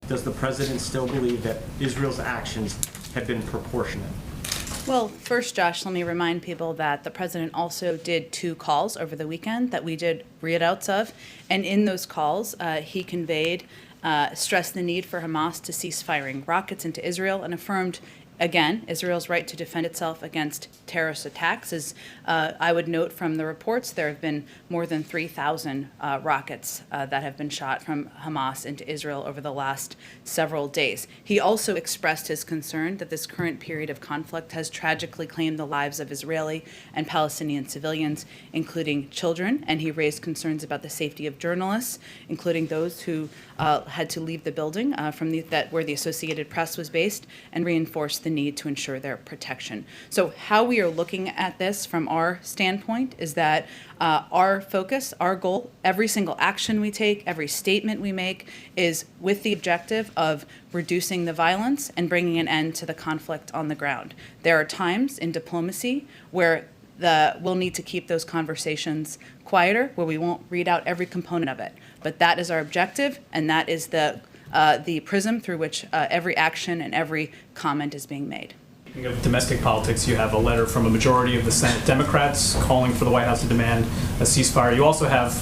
Does the president still believe that Israel's actions have been proportionate? Well, first, Josh, let me remind people that the president also did 2 calls over the weekend that we did readouts of. And in those calls, he stressed the need for Hamas to cease firing rockets into Israel and affirmed, again, Israel's right to defend itself against terrorist attacks. As I would note from the reports, there have been more than 3,000 rockets that have been shot from Hamas into Israel over the last several days. He also expressed his concern that this current period of conflict has tragically claimed the lives of Israeli and Palestinian civilians, including children, and he raised concerns about the safety of journalists, including those who had to leave the building where the Associated Press was based, and reinforced the need to ensure their protection. So how we are looking at this from our standpoint is that our focus, our goal, every single action we take, every statement we make is with the objective of reducing the violence and bringing an end to the conflict on the ground. There are times in diplomacy where we'll need to keep those conversations quieter, where we won't read out every component of it. But that is our objective, and that is the prism through which every action and every comment is being made. Speaking of domestic politics, you have a letter from a majority of the Senate Democrats calling for the White House to demand a ceasefire. You also have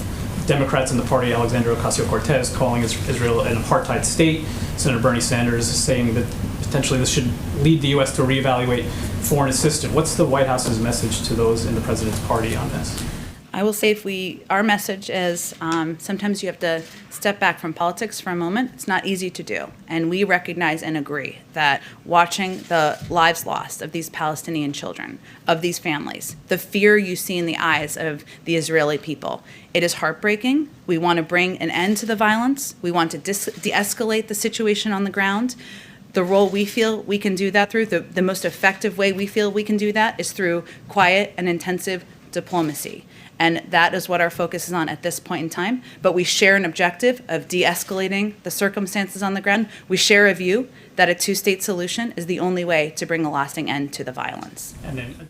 Democrats in the party, Alexandria Ocasio-Cortez, calling Israel an apartheid state. Senator Bernie Sanders is saying that potentially this should lead the U.S. to reevaluate foreign assistance. What's the White House's message to those in the president's party on this? I will say our message is sometimes you have to step back from politics for a moment. It's not easy to do. And we recognize and agree that watching the lives lost of these Palestinian children, of these families, the fear you see in the eyes of the Israeli people, it is heartbreaking. We want to bring an end to the violence. We want to de-escalate the situation on the ground. The role we feel we can do that through, the most effective way we feel we can do that is through quiet and intensive diplomacy. And that is what our focus is on at this point in time. But we share an objective of de-escalating the circumstances on the ground. We share a view that a 2-state solution is the only way to bring a lasting end to the violence. And then